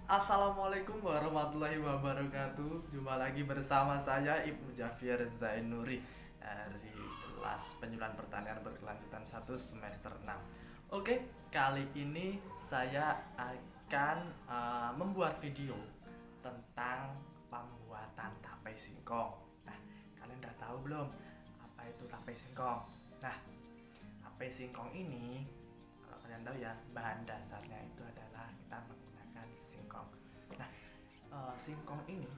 Assalamualaikum warahmatullahi wabarakatuh. Jumpa lagi bersama saya Ibnu Jafir Zainuri dari kelas penyuluhan pertanian berkelanjutan 1 semester 6. Oke, kali ini saya akan membuat video tentang pembuatan tape singkong. Nah, kalian udah tahu belum apa itu tape singkong? Nah, tape singkong ini, kalau kalian tahu ya, bahan dasarnya itu adalah kita menggunakan singkong. Nah, singkong ini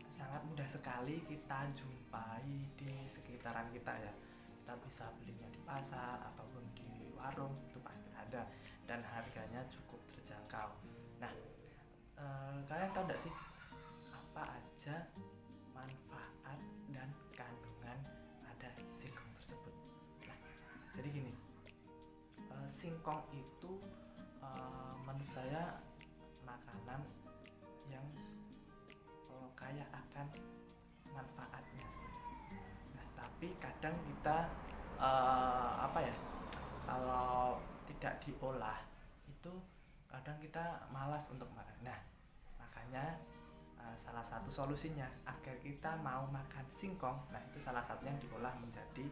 sangat mudah sekali kita jumpai di sekitaran kita ya. Kita bisa belinya di pasar ataupun di warung, itu pasti ada dan harganya cukup terjangkau. Nah, kalian tahu nggak sih apa aja manfaat dan kandungan pada singkong tersebut? Nah, jadi gini, singkong itu menurut saya makanan yang kaya akan manfaatnya sebenarnya. Nah, tapi kadang kita apa ya, kalau tidak diolah itu kadang kita malas untuk makan. Nah, makanya salah satu solusinya agar kita mau makan singkong, nah itu salah satunya diolah menjadi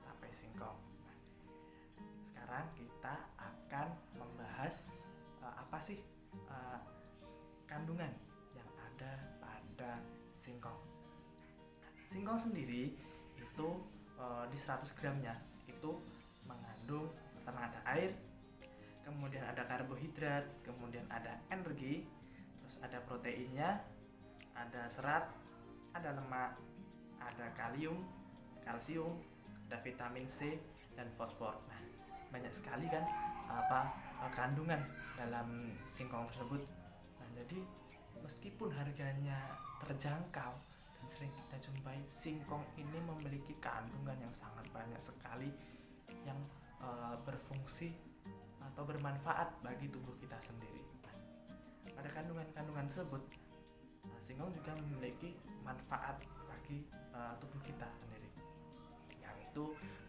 tape singkong. Nah, sekarang kita akan membahas apa sih uh, kandungan yang ada pada singkong. Singkong sendiri itu di 100 gramnya itu mengandung pertama ada air, kemudian ada karbohidrat, kemudian ada energi, terus ada proteinnya, ada serat, ada lemak, ada kalium, kalsium, ada vitamin C dan fosfor. Nah, banyak sekali kan kandungan dalam singkong tersebut. Nah, jadi meskipun harganya terjangkau dan sering kita jumpai, singkong ini memiliki kandungan yang sangat banyak sekali yang berfungsi atau bermanfaat bagi tubuh kita sendiri. Nah, pada kandungan-kandungan tersebut, singkong juga memiliki manfaat bagi tubuh kita sendiri. Yang itu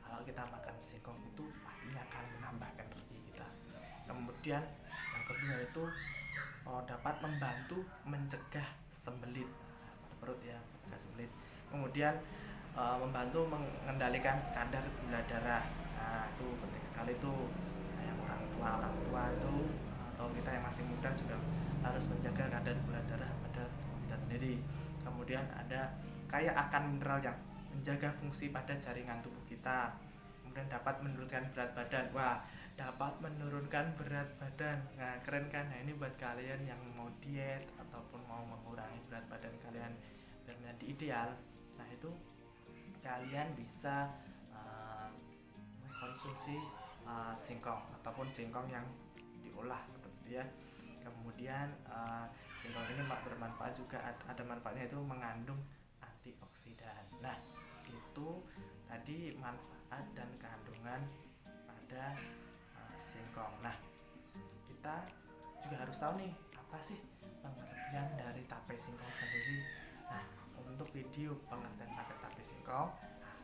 kalau kita makan singkong itu pastinya akan menambah energi kita. Kemudian yang kedua itu dapat membantu mencegah sembelit perut ya, mencegah sembelit. Kemudian membantu mengendalikan kadar gula darah. Nah, itu penting sekali tuh. Nah, yang orang tua itu atau kita yang masih muda juga harus menjaga kadar gula darah pada tubuh kita sendiri. Kemudian ada kaya akan mineral yang menjaga fungsi pada jaringan tubuh kita. Kemudian dapat menurunkan berat badan. Wah, dapat menurunkan berat badan. Nah, keren kan? Nah, ini buat kalian yang mau diet ataupun mau mengurangi berat badan kalian biar menjadi ideal. Nah, itu kalian bisa mengkonsumsi singkong ataupun singkong yang diolah seperti ya. Kemudian singkong ini bermanfaat juga, ada manfaatnya itu mengandung antioksidan. Nah, itu tadi manfaat dan kandungan pada singkong. Nah, kita juga harus tahu nih apa sih pengertian dari tape singkong sendiri. Nah, untuk video pengertian pada tape singkong,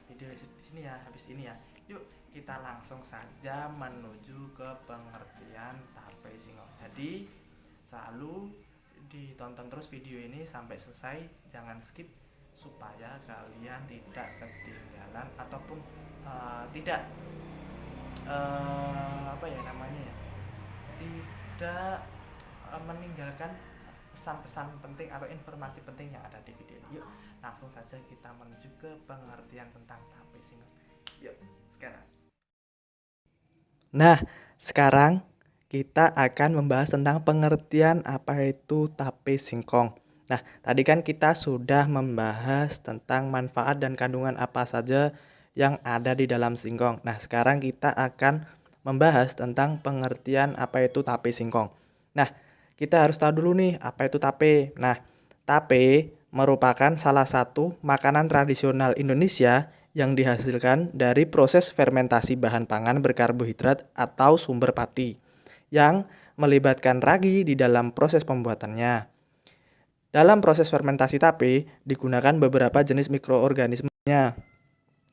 video di sini ya, habis ini ya. Yuk kita langsung saja menuju ke pengertian tape singkong. Jadi selalu ditonton terus video ini sampai selesai, jangan skip supaya kalian tidak ketinggalan ataupun tidak apa ya namanya ya, tidak meninggalkan pesan-pesan penting atau informasi penting yang ada di video ini. Yuk langsung saja kita menuju ke pengertian tentang tape singkong. Yuk sekarang. Nah, sekarang kita akan membahas tentang pengertian apa itu tape singkong. Nah, tadi kan kita sudah membahas tentang manfaat dan kandungan apa saja yang ada di dalam singkong. Nah, sekarang kita akan membahas tentang pengertian apa itu tape singkong. Nah, kita harus tahu dulu nih apa itu tape. Nah, tape merupakan salah satu makanan tradisional Indonesia yang dihasilkan dari proses fermentasi bahan pangan berkarbohidrat atau sumber padi yang melibatkan ragi di dalam proses pembuatannya. Dalam proses fermentasi tape digunakan beberapa jenis mikroorganismenya.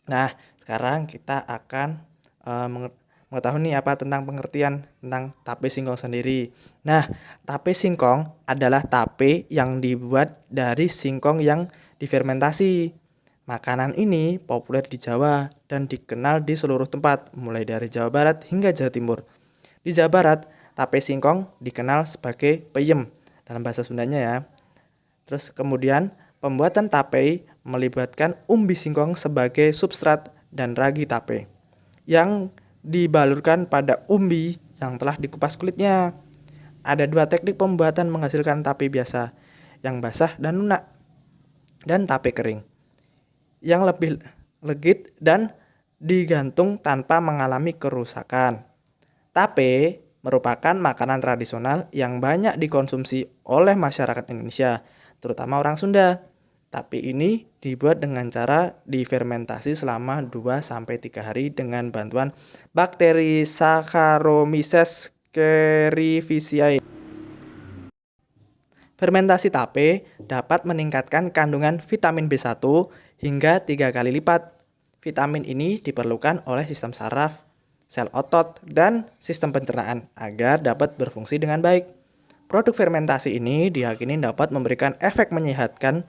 Nah, sekarang kita akan mengetahui nih apa tentang pengertian tentang tape singkong sendiri. Nah, tape singkong adalah tape yang dibuat dari singkong yang difermentasi. Makanan ini populer di Jawa dan dikenal di seluruh tempat, mulai dari Jawa Barat hingga Jawa Timur. Di Jawa Barat, tape singkong dikenal sebagai peyem dalam bahasa Sundanya ya. Terus kemudian pembuatan tape melibatkan umbi singkong sebagai substrat dan ragi tape yang dibalurkan pada umbi yang telah dikupas kulitnya. Ada dua teknik pembuatan menghasilkan tape biasa, yang basah dan lunak, dan tape kering, yang lebih legit dan digantung tanpa mengalami kerusakan. Tape merupakan makanan tradisional yang banyak dikonsumsi oleh masyarakat Indonesia, terutama orang Sunda. Tape ini dibuat dengan cara difermentasi selama 2-3 hari dengan bantuan bakteri Saccharomyces cerevisiae. Fermentasi tape dapat meningkatkan kandungan vitamin B1 hingga 3 kali lipat. Vitamin ini diperlukan oleh sistem saraf, sel otot, dan sistem pencernaan agar dapat berfungsi dengan baik. Produk fermentasi ini diyakini dapat memberikan efek menyehatkan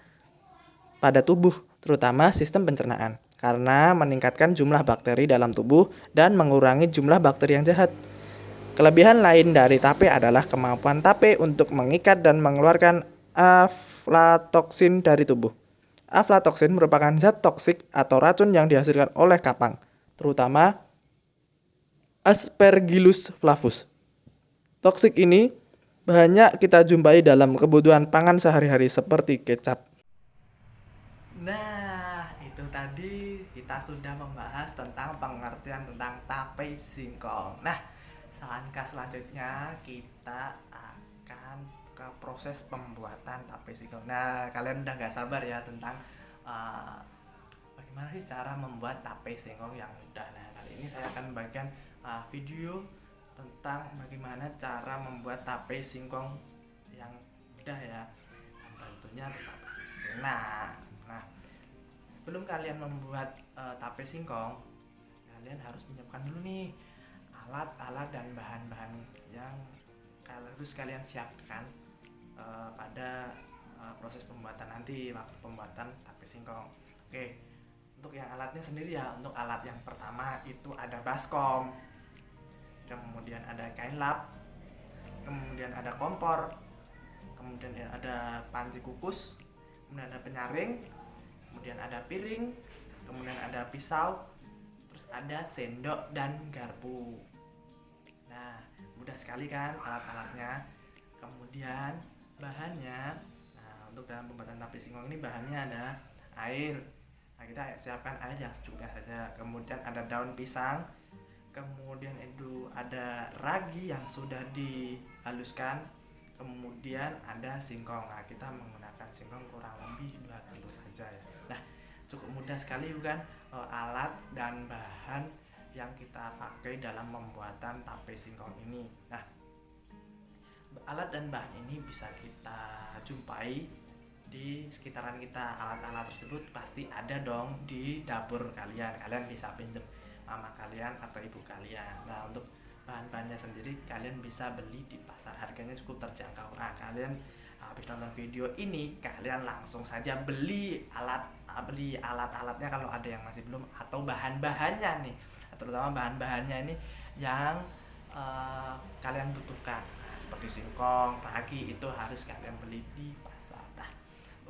pada tubuh, terutama sistem pencernaan, karena meningkatkan jumlah bakteri dalam tubuh dan mengurangi jumlah bakteri yang jahat. Kelebihan lain dari tape adalah kemampuan tape untuk mengikat dan mengeluarkan aflatoksin dari tubuh. Aflatoksin merupakan zat toksik atau racun yang dihasilkan oleh kapang, terutama Aspergillus flavus. Toksik ini banyak kita jumpai dalam kebutuhan pangan sehari-hari seperti kecap. Nah, itu tadi kita sudah membahas tentang pengertian tentang tape singkong. Nah, langkah selanjutnya kita akan ke proses pembuatan tape singkong. Nah, kalian udah gak sabar ya tentang bagaimana sih cara membuat tape singkong yang mudah. Nah, kali ini saya akan membagikan video tentang bagaimana cara membuat tape singkong yang mudah ya, dan tentunya tetap enak. Nah, sebelum kalian membuat tape singkong, kalian harus menyiapkan dulu nih alat-alat dan bahan-bahan yang harus kalian siapkan pada proses pembuatan nanti, waktu pembuatan tape singkong. Oke, untuk yang alatnya sendiri ya, untuk alat yang pertama itu ada baskom, kemudian ada kain lap, kemudian ada kompor, kemudian ada panci kukus, kemudian ada penyaring, kemudian ada piring, kemudian ada pisau, terus ada sendok dan garpu. Nah, mudah sekali kan alat-alatnya. Kemudian bahannya, nah untuk dalam pembuatan tape singkong ini bahannya ada air. Nah, kita siapkan air yang secukupnya saja. Kemudian ada daun pisang, kemudian itu ada ragi yang sudah dihaluskan, kemudian ada singkong. Nah, kita menggunakan singkong kurang lebih 2 kilo saja ya. Nah, cukup mudah sekali bukan alat dan bahan yang kita pakai dalam pembuatan tape singkong ini. Nah, alat dan bahan ini bisa kita jumpai di sekitaran kita. Alat-alat tersebut pasti ada dong di dapur kalian. Kalian bisa pinjam mama kalian atau ibu kalian. Nah, untuk bahan-bahannya sendiri kalian bisa beli di pasar, harganya cukup terjangkau. Nah, kalian habis nonton video ini kalian langsung saja beli alat-alatnya kalau ada yang masih belum, atau bahan-bahannya nih, terutama bahan-bahannya ini yang kalian butuhkan. Nah, seperti singkong, ragi itu harus kalian beli di pasar. Nah,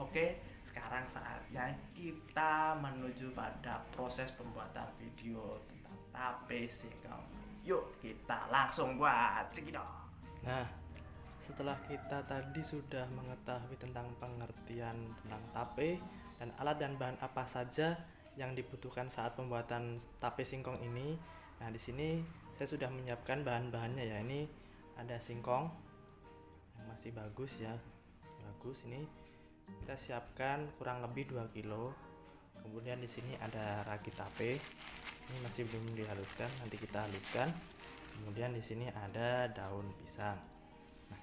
oke, sekarang saatnya kita menuju pada proses pembuatan video tentang tape singkong. Yuk kita langsung buat cekidot. Nah, setelah kita tadi sudah mengetahui tentang pengertian tentang tape dan alat dan bahan apa saja yang dibutuhkan saat pembuatan tape singkong ini. Nah, di sini saya sudah menyiapkan bahan-bahannya ya. Ini ada singkong yang masih bagus ya. Bagus, ini kita siapkan kurang lebih 2 kilo. Kemudian di sini ada ragi tape. Ini masih belum dihaluskan, nanti kita haluskan. Kemudian di sini ada daun pisang. Nah,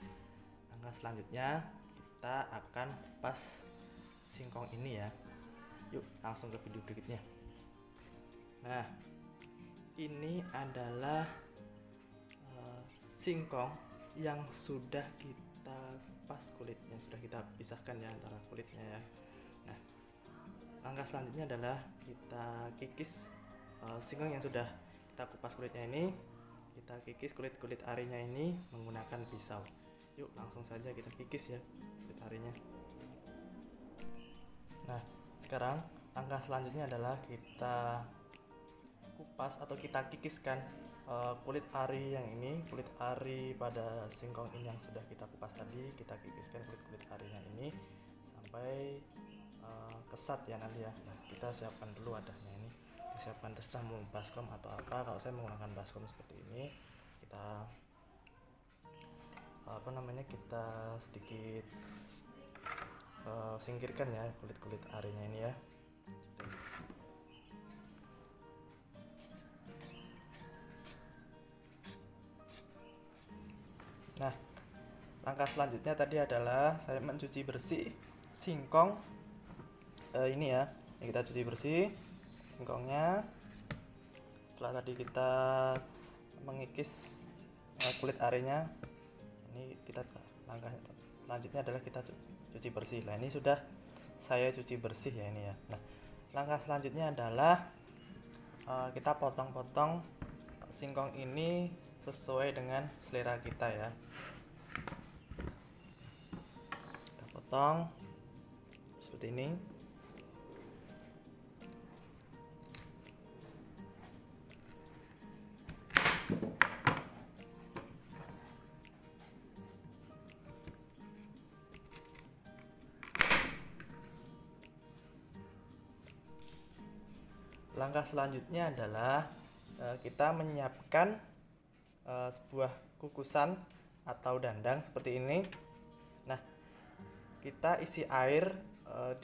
langkah selanjutnya kita akan kupas singkong ini ya. Yuk langsung ke video berikutnya. Nah, ini adalah singkong yang sudah kita kupas kulitnya, sudah kita pisahkan ya antara kulitnya ya. Nah, langkah selanjutnya adalah kita kikis singkong yang sudah kita kupas kulitnya ini. Kita kikis kulit arinya ini menggunakan pisau. Yuk langsung saja kita kikis ya kulit arinya. Nah, sekarang langkah selanjutnya adalah kita kupas atau kita kikiskan kulit ari yang ini, kulit ari pada singkong ini yang sudah kita kupas tadi. Kita kikiskan kulit arinya ini sampai kesat ya nanti ya. Nah, kita siapkan dulu wadahnya ini. Siapkan, terserah mau baskom atau apa. Kalau saya menggunakan baskom seperti ini, kita kita sedikit singkirkan ya kulit arinya ini ya. Nah, langkah selanjutnya tadi adalah saya mencuci bersih singkong ini ya. Kita cuci bersih singkongnya. Setelah tadi kita mengikis kulit arinya, ini kita langkah selanjutnya adalah kita cuci bersih. Nah, ini sudah saya cuci bersih ya ini ya. Nah, langkah selanjutnya adalah kita potong-potong singkong ini sesuai dengan selera kita ya. Kita potong seperti ini. Langkah selanjutnya adalah kita menyiapkan sebuah kukusan atau dandang seperti ini. Nah, kita isi air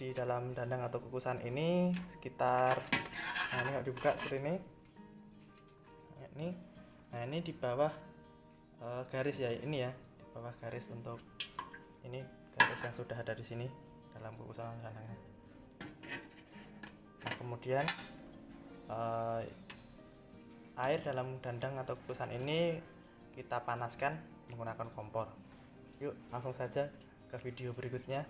di dalam dandang atau kukusan ini sekitar, nah ini kalau dibuka seperti ini. Nah ini di bawah garis ya ini ya, di bawah garis untuk ini garis yang sudah ada di sini dalam kukusan dandangnya. Nah, kemudian air dalam dandang atau kukusan ini kita panaskan menggunakan kompor. Yuk langsung saja ke video berikutnya.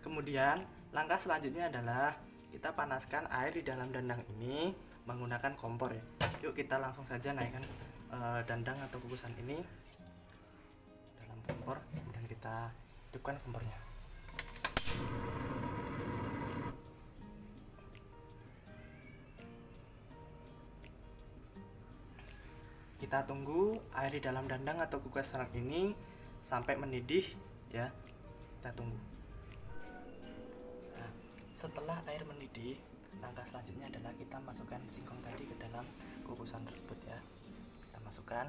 Kemudian langkah selanjutnya adalah kita panaskan air di dalam dandang ini menggunakan kompor ya. Yuk kita langsung saja naikkan dandang atau kukusan ini dalam kompor, kemudian kita hidupkan kompornya. Kita tunggu air di dalam dandang atau kukusan ini sampai mendidih ya. Kita tunggu. Nah, setelah air mendidih, langkah selanjutnya adalah kita masukkan singkong tadi ke dalam kukusan tersebut ya. Kita masukkan.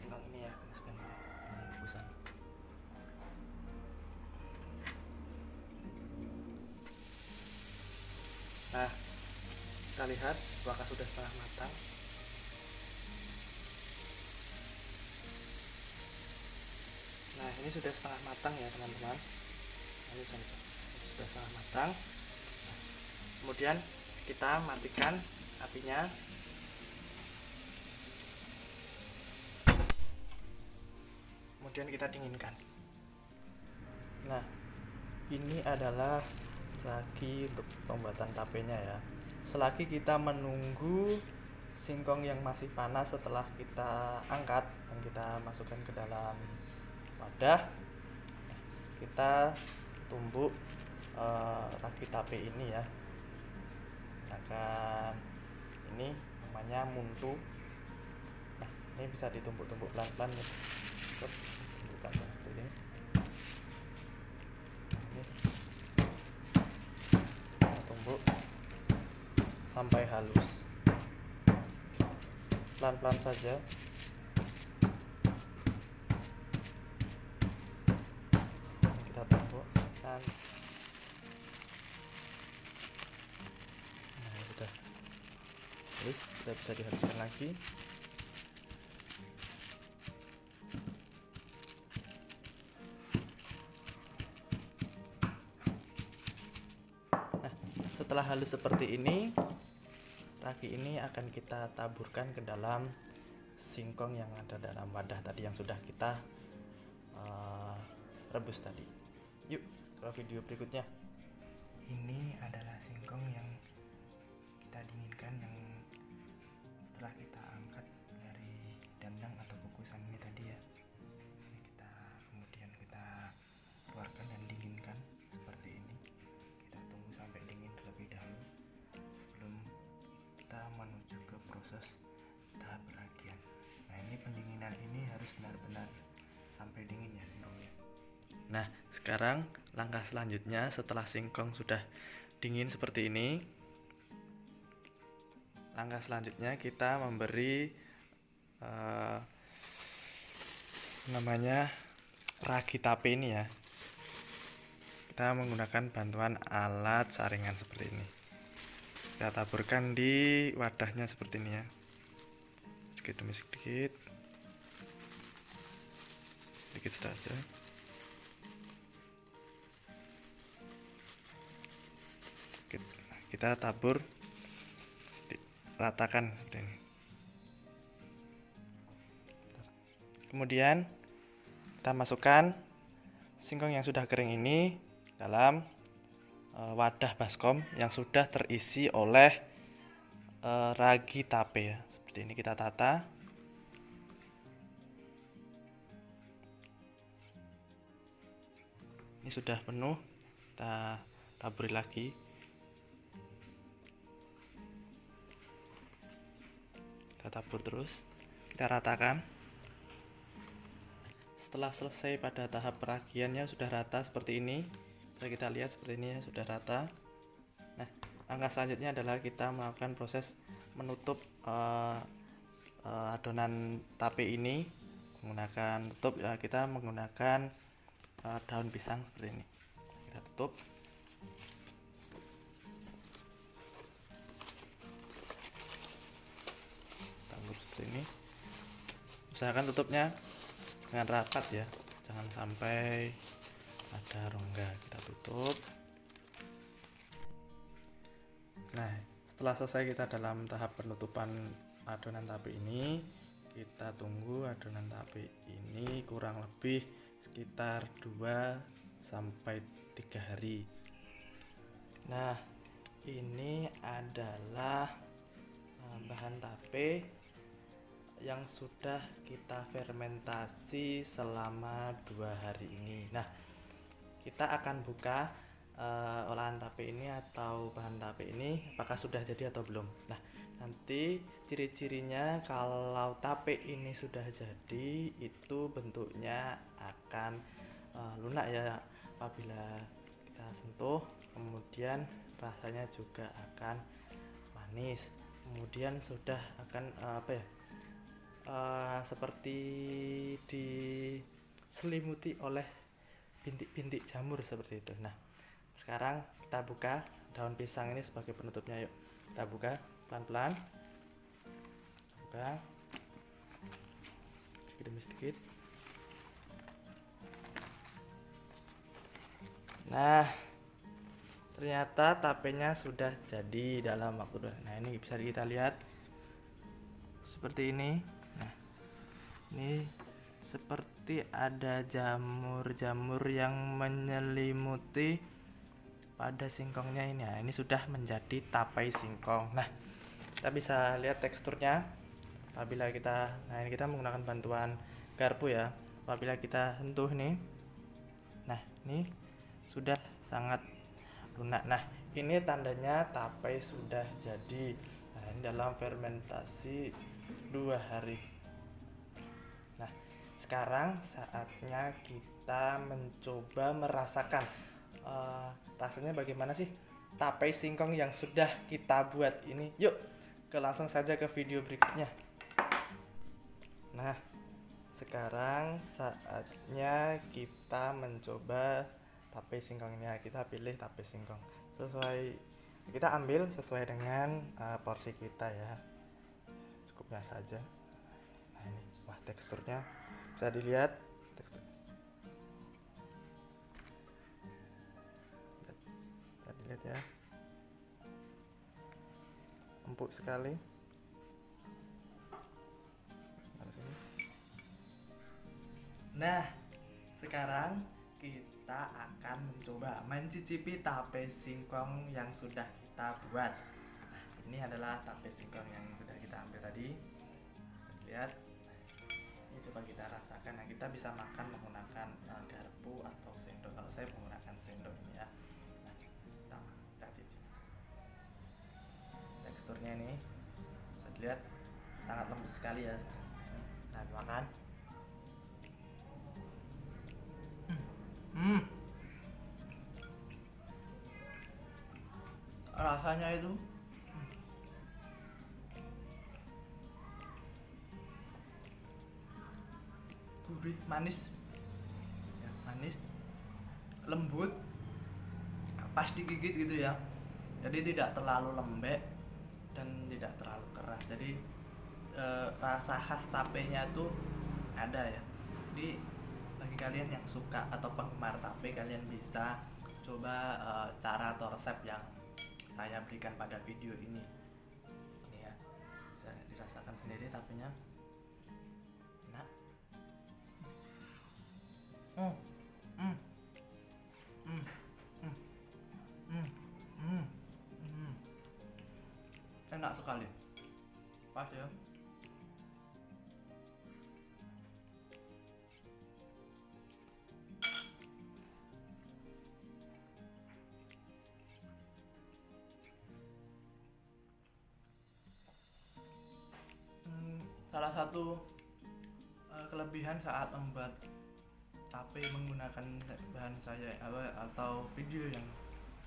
Singkong ini ya, masukkan ke dalam kukusan. Nah, kita lihat apakah sudah setengah matang. Nah, ini sudah setengah matang ya teman-teman. Ini sudah setengah matang. Nah, kemudian kita matikan apinya. Kemudian kita dinginkan. Nah, ini adalah lagi untuk pembuatan tapenya ya. Selagi kita menunggu singkong yang masih panas setelah kita angkat dan kita masukkan ke dalam wadah, kita tumbuk ragi tape ini ya. Akan ini namanya muntu. Nah, ini bisa ditumbuk-tumbuk pelan-pelan ya. Tumbukkan seperti ini. Tumbuk sampai halus, pelan-pelan saja. Kita tumbuk dan nah sudah halus, kita bisa dihaluskan lagi. Nah, setelah halus seperti ini, ragi ini akan kita taburkan ke dalam singkong yang ada dalam wadah tadi yang sudah kita rebus tadi. Yuk ke video berikutnya. Ini adalah singkong yang kita dinginkan, yang setelah kita angkat dari dandang atau kukusan ini tadi ya. Kemudian kita keluarkan dan dinginkan seperti ini. Kita tunggu sampai dingin terlebih dahulu sebelum kita menuju ke proses tahap peragian. Nah, ini pendinginan ini harus benar-benar sampai dingin ya singkongnya. Nah, sekarang langkah selanjutnya setelah singkong sudah dingin seperti ini, langkah selanjutnya kita memberi namanya ragi tape ini ya. Kita menggunakan bantuan alat saringan seperti ini. Kita taburkan di wadahnya seperti ini ya, sedikit demi sedikit, sedikit saja. Kita tabur, ratakan seperti ini. Kemudian kita masukkan singkong yang sudah kering ini dalam wadah baskom yang sudah terisi oleh ragi tape ya. Seperti ini kita tata. Ini sudah penuh, kita taburi lagi. Kita tabur terus, kita ratakan. Setelah selesai pada tahap peragiannya sudah rata seperti ini, bisa kita lihat seperti ini ya, sudah rata. Nah, langkah selanjutnya adalah kita melakukan proses menutup adonan tape ini menggunakan tutup ya. Kita menggunakan daun pisang seperti ini. Kita tutup. Tambur seperti ini. Usahakan tutupnya dengan rapat ya, jangan sampai ada rongga. Kita tutup. Nah, setelah selesai kita dalam tahap penutupan adonan tape ini, kita tunggu adonan tape ini kurang lebih sekitar 2-3 hari. Nah, ini adalah bahan tape yang sudah kita fermentasi selama 2 hari ini. Nah, kita akan buka olahan tape ini atau bahan tape ini apakah sudah jadi atau belum. Nah, nanti ciri-cirinya kalau tape ini sudah jadi itu bentuknya akan lunak ya apabila kita sentuh, kemudian rasanya juga akan manis, kemudian sudah akan seperti diselimuti oleh bintik-bintik jamur seperti itu. Nah, sekarang kita buka daun pisang ini sebagai penutupnya. Yuk kita buka pelan-pelan, buka sedikit demi sedikit. Nah, ternyata tapenya sudah jadi dalam waktu. Nah, ini bisa kita lihat seperti ini. Nah, ini seperti ada jamur-jamur yang menyelimuti pada singkongnya ini. Nah, ini sudah menjadi tapai singkong. Nah, kita bisa lihat teksturnya. Apabila kita, nah ini kita menggunakan bantuan garpu ya. Apabila kita sentuh nih, nah ini sudah sangat lunak. Nah, ini tandanya tapai sudah jadi. Nah, ini dalam fermentasi 2 hari. Nah, sekarang saatnya kita mencoba merasakan rasanya bagaimana sih tapai singkong yang sudah kita buat ini. Yuk, langsung saja ke video berikutnya. Nah, sekarang saatnya kita mencoba tape singkong ini. Kita pilih tape singkong kita ambil sesuai dengan porsi kita ya, cukupnya saja. Nah, ini wah, teksturnya bisa dilihat, tekstur bisa dilihat ya. empuk sekali. Nah, sekarang kita akan mencoba mencicipi tape singkong yang sudah kita buat. Nah, ini adalah tape singkong yang sudah kita ambil tadi. Lihat, ini coba kita rasakan. Nah, kita bisa makan menggunakan garpu atau sendok. Kalau saya menggunakan sendok ini ya. Nah, kita cicip. Teksturnya ini bisa dilihat sangat lembut sekali ya. Nah, makan. Rasanya itu gurih, manis ya, manis, lembut, pas digigit gitu ya. Jadi tidak terlalu lembek dan tidak terlalu keras. Jadi rasa khas tapenya tuh ada ya. Jadi bagi kalian yang suka atau penggemar tape, kalian bisa coba cara atau resep yang saya berikan pada video ini. Ini ya, bisa dirasakan sendiri tapenya. Enak. Enak sekali. Pas ya. Salah satu kelebihan saat membuat tape menggunakan bahan saya atau video yang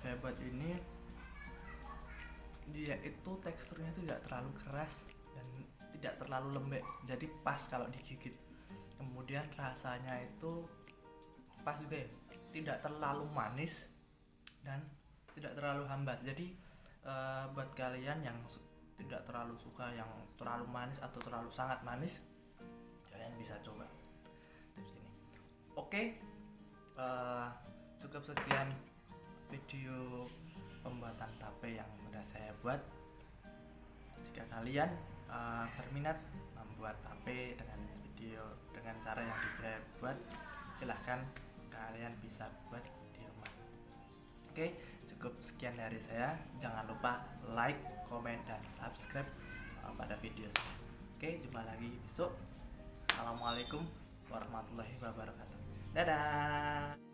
saya buat ini, dia itu teksturnya itu tidak terlalu keras dan tidak terlalu lembek, jadi pas kalau digigit. Kemudian rasanya itu pas juga ya, tidak terlalu manis dan tidak terlalu hambar. Jadi buat kalian yang tidak terlalu suka yang terlalu manis atau terlalu sangat manis, kalian bisa coba tips ini. Oke, cukup sekian video pembuatan tape yang sudah saya buat. Jika kalian berminat membuat tape dengan cara yang saya buat, silahkan kalian bisa buat di rumah. Oke, cukup sekian dari saya. Jangan lupa like, komen, dan subscribe pada video saya. Oke, jumpa lagi besok. Assalamualaikum warahmatullahi wabarakatuh. Dadah.